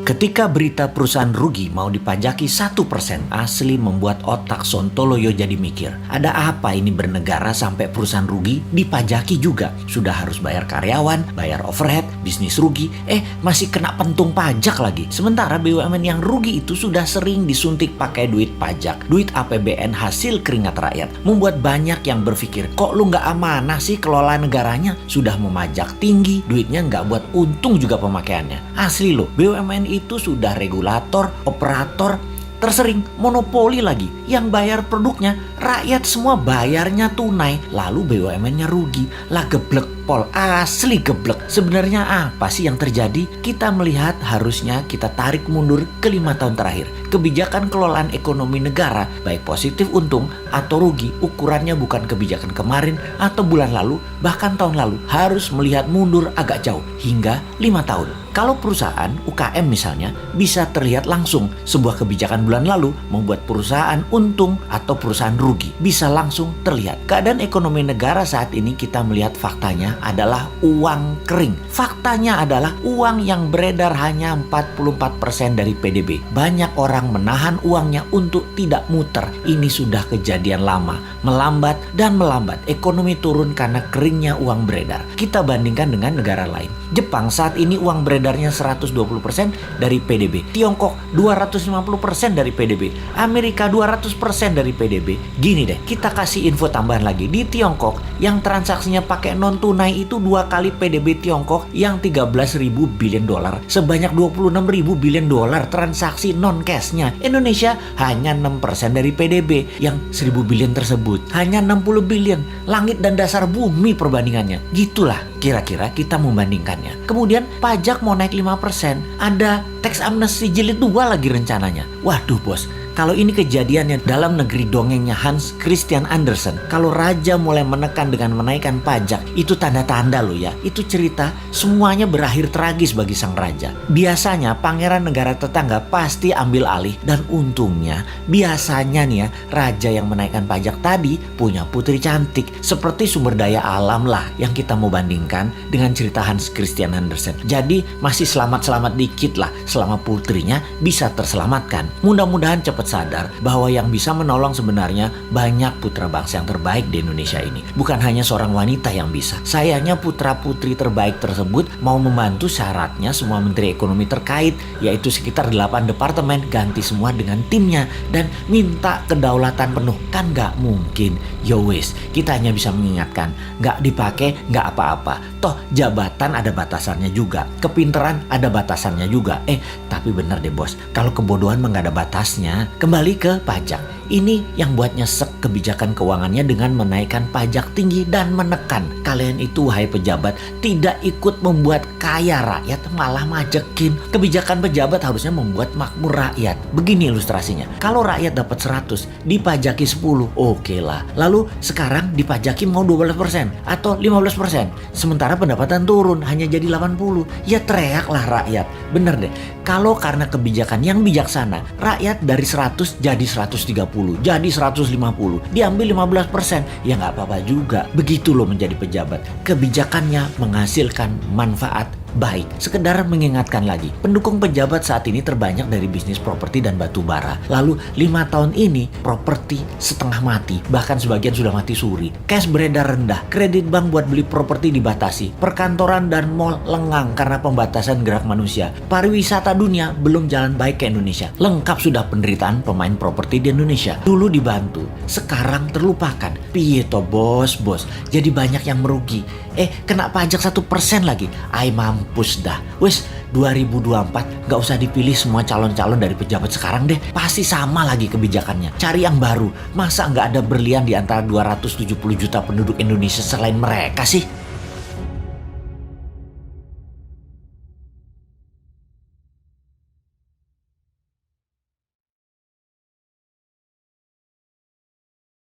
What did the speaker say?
Ketika berita perusahaan rugi mau dipajaki 1%, asli membuat otak Sontoloyo jadi mikir. Ada apa ini bernegara sampai perusahaan rugi dipajaki juga? Sudah harus bayar karyawan, bayar overhead, bisnis rugi, masih kena pentung pajak lagi. Sementara BUMN yang rugi itu sudah sering disuntik pakai duit pajak, duit APBN hasil keringat rakyat. Membuat banyak yang berpikir, kok lu nggak amanah sih kelola negaranya? Sudah memajak tinggi, duitnya nggak buat untung juga pemakaiannya. Asli loh, BUMN itu sudah regulator, operator, tersering monopoli lagi. Yang bayar produknya, rakyat semua bayarnya tunai. Lalu BUMN-nya rugi. Lah geblek pol, asli geblek. Sebenarnya apa sih yang terjadi? Kita melihat harusnya kita tarik mundur ke 5 tahun terakhir. Kebijakan kelolaan ekonomi negara, baik positif untung atau rugi, ukurannya bukan kebijakan kemarin atau bulan lalu, bahkan tahun lalu. Harus melihat mundur agak jauh, hingga 5 tahun. Kalau perusahaan, UKM misalnya, bisa terlihat langsung. Sebuah kebijakan bulan lalu membuat perusahaan untung atau perusahaan rugi. Bisa langsung terlihat. Keadaan ekonomi negara saat ini kita melihat faktanya adalah uang kering. Faktanya adalah uang yang beredar hanya 44% dari PDB. Banyak orang menahan uangnya untuk tidak muter. Ini sudah kejadian lama. Melambat dan melambat. Ekonomi turun karena keringnya uang beredar. Kita bandingkan dengan negara lain. Jepang saat ini uang beredarnya 120% dari PDB. Tiongkok 250% dari PDB. Amerika 200% dari PDB. Gini deh, kita kasih info tambahan lagi. Di Tiongkok yang transaksinya pakai non tunai itu 2 kali PDB Tiongkok yang 13.000 billion dolar. Sebanyak 26.000 billion dolar transaksi non cashnya. Indonesia hanya 6% dari PDB yang 1.000 billion tersebut. Hanya 60 billion. Langit dan dasar bumi perbandingannya. Gitulah kira-kira kita membandingkannya. Kemudian pajak mau naik 5%. Ada tax amnesty jilid 2 lagi rencananya. Waduh bos, kalau ini kejadiannya dalam negeri dongengnya Hans Christian Andersen, kalau raja mulai menekan dengan menaikkan pajak, itu tanda-tanda loh ya. Itu cerita semuanya berakhir tragis bagi sang raja. Biasanya pangeran negara tetangga pasti ambil alih, dan untungnya biasanya nih ya, raja yang menaikkan pajak tadi punya putri cantik. Seperti sumber daya alam lah yang kita mau bandingkan dengan cerita Hans Christian Andersen. Jadi masih selamat-selamat dikit lah selama putrinya bisa terselamatkan. Mudah-mudahan cepat sadar bahwa yang bisa menolong sebenarnya banyak putra bangsa yang terbaik di Indonesia ini. Bukan hanya seorang wanita yang bisa. Sayangnya putra-putri terbaik tersebut mau membantu syaratnya semua menteri ekonomi terkait, yaitu sekitar 8 departemen, ganti semua dengan timnya dan minta kedaulatan penuh. Kan gak mungkin. Yowes, kita hanya bisa mengingatkan, gak dipakai gak apa-apa. Toh jabatan ada batasannya juga, kepinteran ada batasannya juga. Tapi bener deh bos, kalau kebodohan mah gak ada batasnya. Kembali ke pajak. Ini yang buat nyesek kebijakan keuangannya dengan menaikkan pajak tinggi dan menekan. Kalian itu wahai pejabat tidak ikut membuat kaya rakyat, malah majekin. Kebijakan pejabat harusnya membuat makmur rakyat. Begini ilustrasinya. Kalau rakyat dapat 100, dipajaki 10, oke lah. Lalu sekarang dipajaki mau 12% atau 15%. Sementara pendapatan turun hanya jadi 80. Ya teriaklah rakyat. Bener deh. Kalau karena kebijakan yang bijaksana, rakyat dari 100 jadi 130, jadi 150, diambil 15%, ya nggak apa-apa juga. Begitu loh menjadi pejabat. Kebijakannya menghasilkan manfaat baik. Sekedar mengingatkan lagi, pendukung pejabat saat ini terbanyak dari bisnis properti dan batu bara. Lalu 5 tahun ini properti setengah mati, bahkan sebagian sudah mati suri. Cash beredar rendah, kredit bank buat beli properti dibatasi, perkantoran dan mal lengang karena pembatasan gerak manusia. Pariwisata dunia belum jalan baik ke Indonesia. Lengkap sudah penderitaan pemain properti di Indonesia. Dulu dibantu, sekarang terlupakan. Piye toh bos, jadi banyak yang merugi. Kena pajak 1% lagi. Mampus dah. Wes 2024 gak usah dipilih semua calon-calon dari pejabat sekarang deh. Pasti sama lagi kebijakannya. Cari yang baru. Masa gak ada berlian di antara 270 juta penduduk Indonesia selain mereka sih?